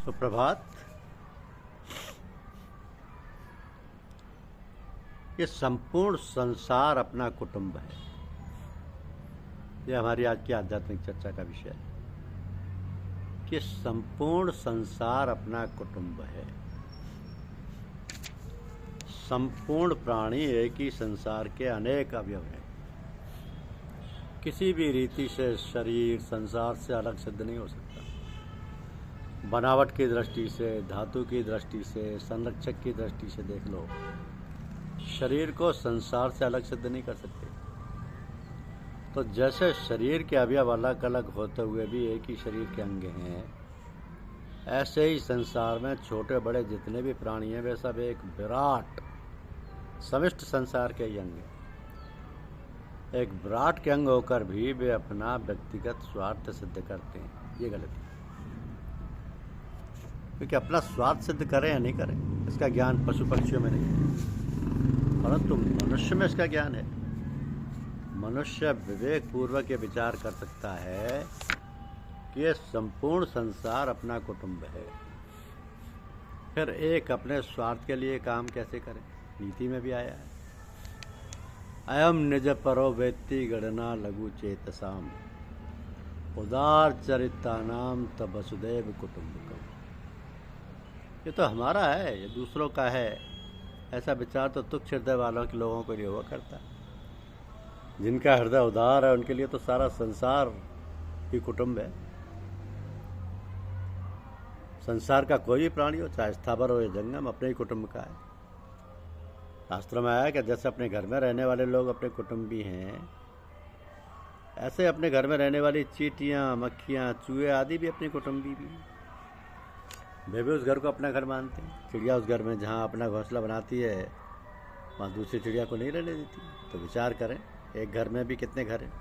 सुप्रभात। ये संपूर्ण संसार अपना कुटुंब है। ये हमारी आज की आध्यात्मिक चर्चा का विषय है कि संपूर्ण संसार अपना कुटुंब है। संपूर्ण प्राणी एक ही संसार के अनेक अवयव हैं। किसी भी रीति से शरीर संसार से अलग सिद्ध नहीं हो सकता। बनावट की दृष्टि से, धातु की दृष्टि से, संरक्षक की दृष्टि से देख लो, शरीर को संसार से अलग सिद्ध नहीं कर सकते। तो जैसे शरीर के अवयव अलग अलग होते हुए भी एक ही शरीर के अंग हैं, ऐसे ही संसार में छोटे बड़े जितने भी प्राणी हैं वे सब एक विराट समष्ट संसार के ही अंग हैं। एक विराट के अंग होकर भी वे अपना व्यक्तिगत स्वार्थ सिद्ध करते हैं। ये गलती, क्योंकि अपना स्वार्थ सिद्ध करें या नहीं करें इसका ज्ञान पशु पक्षियों में नहीं, परंतु मनुष्य में इसका ज्ञान है। मनुष्य विवेक पूर्वक ये विचार कर सकता है कि ये संपूर्ण संसार अपना कुटुंब है। फिर एक अपने स्वार्थ के लिए काम कैसे करें, नीति में भी आया है। अयम निज परो वेत्ति गणना लघु चेतसाम उदार चरितानाम तब वसुदेव कुटुंबकम। ये तो हमारा है, ये दूसरों का है, ऐसा विचार तो तुच्छ हृदय वालों के लोगों को लिए हुआ करता है। जिनका हृदय उदार है उनके लिए तो सारा संसार ही कुटुंब है। संसार का कोई भी प्राणी हो, चाहे स्थावर हो या जंगम, अपने ही कुटुंब का है। शास्त्र में आया कि जैसे अपने घर में रहने वाले लोग अपने कुटुंबी हैं, ऐसे अपने घर में रहने वाली चींटियाँ, मक्खियाँ, चूहे आदि भी अपने कुटुंबी भी हैं। वे भी उस घर को अपना घर मानते हैं। चिड़िया उस घर में जहाँ अपना घोंसला बनाती है वहाँ दूसरी चिड़िया को नहीं रहने देती। तो विचार करें, एक घर में भी कितने घर हैं।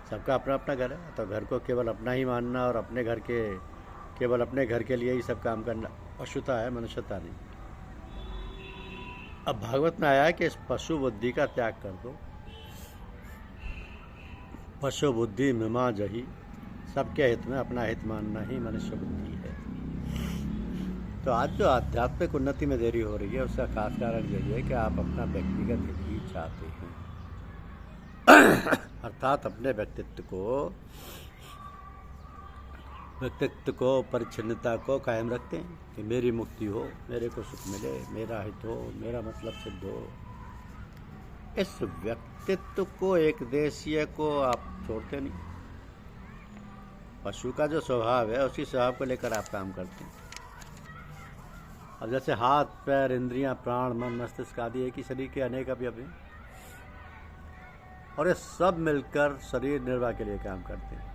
सबका अपना अपना घर है। तो घर को केवल अपना ही मानना और अपने घर के केवल अपने घर के लिए ही सब काम करना पशुता है, मनुष्यता नहीं। अब भागवत में आया है कि इस पशु बुद्धि का त्याग कर दो। पशु बुद्धि मिमा जही, सबके हित में अपना हित मानना ही मनुष्य बुद्धि है। तो आज जो आध्यात्मिक उन्नति में देरी हो रही है उसका खास कारण यही है कि आप अपना व्यक्तिगत हित ही चाहते हैं। अर्थात अपने व्यक्तित्व को परिच्छिन्नता को कायम रखते हैं कि मेरी मुक्ति हो, मेरे को सुख मिले, मेरा हित हो, मेरा मतलब सिद्ध हो। इस व्यक्तित्व को, एक देशीय को आप छोड़ते नहीं। पशु का जो स्वभाव है उसी स्वभाव को लेकर आप काम करते हैं। अब जैसे हाथ, पैर, इंद्रियां, प्राण, मन, मस्तिष्क आदि एक ही शरीर के अनेक अवयव हैं और ये सब मिलकर शरीर निर्वाह के लिए काम करते हैं।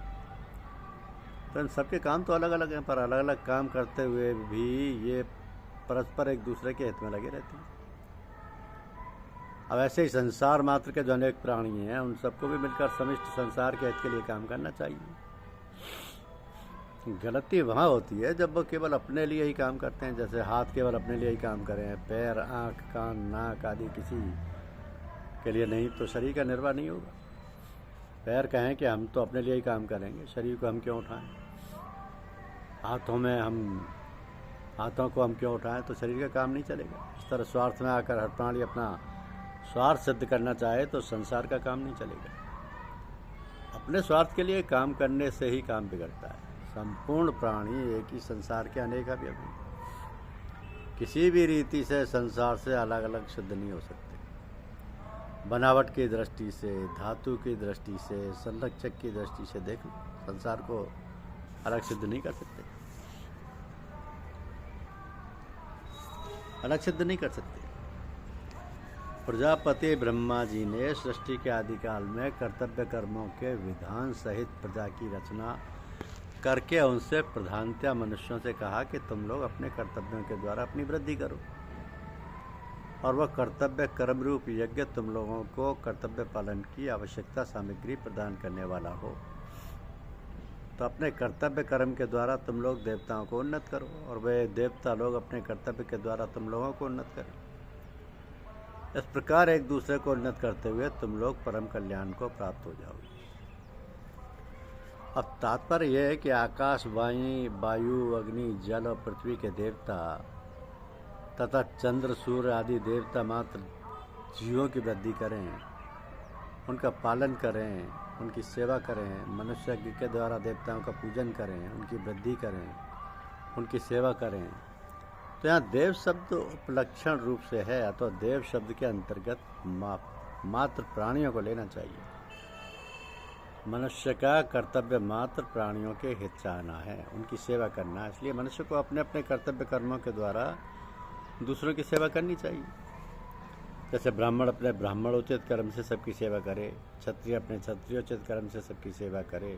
तो इन सबके काम तो अलग अलग हैं, पर अलग अलग काम करते हुए भी ये परस्पर एक दूसरे के हित में लगे रहते हैं। अब ऐसे ही संसार मात्र के जो अनेक प्राणी हैं उन सबको भी मिलकर समष्ट संसार के हित के लिए काम करना चाहिए। गलती वहाँ होती है जब वो केवल अपने लिए ही काम करते हैं। जैसे हाथ केवल अपने लिए ही काम करें, पैर, आँख, कान, नाक आदि किसी के लिए नहीं, तो शरीर का निर्वाह नहीं होगा। पैर कहें कि हम तो अपने लिए ही काम करेंगे, शरीर को हम क्यों उठाएं। हाथों को हम क्यों उठाएं, तो शरीर का काम नहीं चलेगा। इस तरह स्वार्थ में आकर हर प्राणी अपना स्वार्थ सिद्ध करना चाहे तो संसार का काम नहीं चलेगा। अपने स्वार्थ के लिए काम करने से ही काम बिगड़ता है। संपूर्ण प्राणी एक ही संसार के अनेक अवयव हैं। किसी भी रीति से संसार से अलग अलग सिद्ध नहीं हो सकते। बनावट की दृष्टि से, धातु की दृष्टि से, संरक्षक की दृष्टि से देख लो, संसार को अलग सिद्ध नहीं कर सकते, अलग सिद्ध नहीं कर सकते। प्रजापति ब्रह्मा जी ने सृष्टि के आदिकाल में कर्तव्य कर्मों के विधान सहित प्रजा की रचना करके उनसे प्रधानतया मनुष्यों से कहा कि तुम लोग अपने कर्तव्यों के द्वारा अपनी वृद्धि करो और वह कर्तव्य कर्म रूप यज्ञ तुम लोगों को कर्तव्य पालन की आवश्यकता सामग्री प्रदान करने वाला हो। तो अपने कर्तव्य कर्म के द्वारा तुम लोग देवताओं को उन्नत करो और वे देवता लोग अपने कर्तव्य के द्वारा तुम लोगों को उन्नत करें। इस प्रकार एक दूसरे को उन्नत करते हुए तुम लोग परम कल्याण को प्राप्त हो जाओगे। अब तात्पर्य यह है कि आकाश, वायु, अग्नि, जल और पृथ्वी के देवता तथा चंद्र, सूर्य आदि देवता मात्र जीवों की वृद्धि करें, उनका पालन करें, उनकी सेवा करें, मनुष्य के द्वारा देवताओं का पूजन करें, उनकी वृद्धि करें, उनकी सेवा करें। तो यहाँ देव शब्द उपलक्षण रूप से है, तो देव शब्द के अंतर्गत मात्र प्राणियों को लेना चाहिए। मनुष्य का कर्तव्य मात्र प्राणियों के हित चाहना है, उनकी सेवा करना है। इसलिए मनुष्य को अपने अपने कर्तव्य कर्मों के द्वारा दूसरों की सेवा करनी चाहिए। जैसे ब्राह्मण अपने ब्राह्मणोचित कर्म से सबकी सेवा करे, क्षत्रिय अपने क्षत्रियोचित कर्म से सबकी सेवा करे,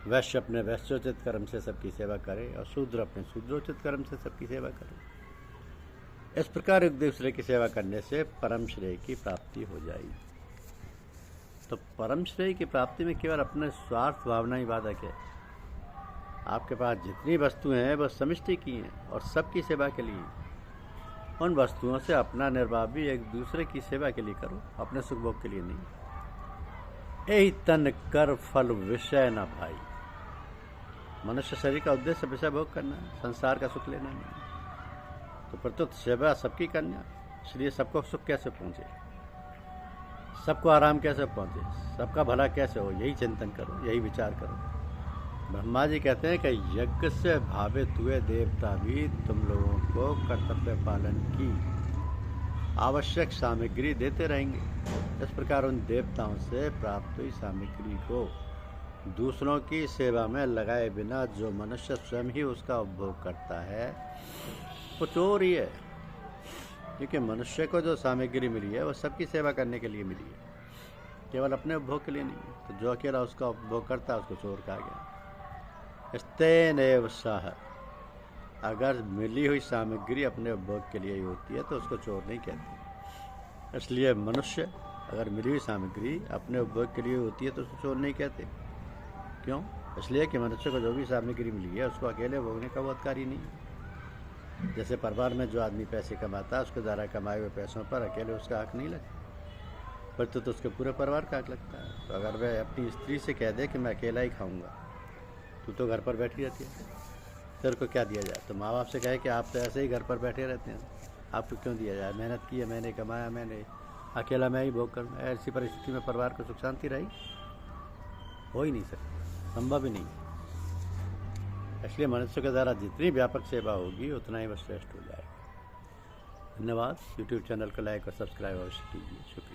वैश्य अपने वैश्योचित कर्म से सबकी सेवा करे और शूद्र अपने शूद्रोचित कर्म से सबकी सेवा करे। इस प्रकार एक दूसरे की सेवा करने से परम श्रेय की प्राप्ति हो जाएगी। तो परम श्रेय की प्राप्ति में केवल अपने स्वार्थ भावना ही बाधक है। आपके पास जितनी वस्तुएं हैं वह समष्टि की हैं और सबकी सेवा के लिए। उन वस्तुओं से अपना निर्वाह भी एक दूसरे की सेवा के लिए करो, अपने सुख भोग के लिए नहीं। यही तन कर फल विषय न भाई। मनुष्य शरीर का उद्देश्य विषय भोग करना है, संसार का सुख लेना नहीं। तो प्रत्युत सेवा सबकी करना, इसलिए सबको सुख कैसे पहुंचे, सबको आराम कैसे पहुंचे, सबका भला कैसे हो, यही चिंतन करो, यही विचार करो। ब्रह्मा जी कहते हैं कि यज्ञ से भावित हुए देवता भी तुम लोगों को कर्तव्य पालन की आवश्यक सामग्री देते रहेंगे। इस प्रकार उन देवताओं से प्राप्त हुई सामग्री को दूसरों की सेवा में लगाए बिना जो मनुष्य स्वयं ही उसका उपभोग करता है वो चोर ही है। क्योंकि मनुष्य को जो सामग्री मिली है वो सबकी सेवा करने के लिए मिली है, केवल अपने उपभोग के लिए नहीं। तो जो अकेला उसका उपभोग करता है उसको चोर कहा गया। स्तेनैव सह, अगर मिली हुई सामग्री अपने उपभोग के लिए ही होती है तो उसको चोर नहीं कहते। इसलिए मनुष्य अगर मिली हुई सामग्री अपने उपभोग के लिए होती है तो उसको चोर नहीं कहते। क्यों? इसलिए कि मनुष्य को जो भी सामग्री मिली है उसको अकेले भोगने का वो अधिकार ही नहीं है। जैसे परिवार में जो आदमी पैसे कमाता है उसके द्वारा कमाए हुए पैसों पर अकेले उसका हक नहीं लगता, पर तो उसके पूरे परिवार का हक लगता है। तो अगर वह अपनी स्त्री से कह दे कि मैं अकेला ही खाऊंगा, तू तो घर पर बैठी रहती है, तेरे को क्या दिया जाए? तो माँ बाप से कहे कि आप तो ऐसे ही घर पर बैठे रहते हैं, आपको क्यों दिया जाए? मेहनत की है, मैंने कमाया, मैंने अकेला मैं ही भोग करूँ। ऐसी परिस्थिति में परिवार को सुख शांति रही? हो ही नहीं सकता, संभव ही नहीं। इसलिए मनुष्य के द्वारा जितनी व्यापक सेवा होगी उतना ही वह श्रेष्ठ हो जाएगा। धन्यवाद। यूट्यूब चैनल को लाइक और सब्सक्राइब अवश्य कीजिए। शुक्रिया।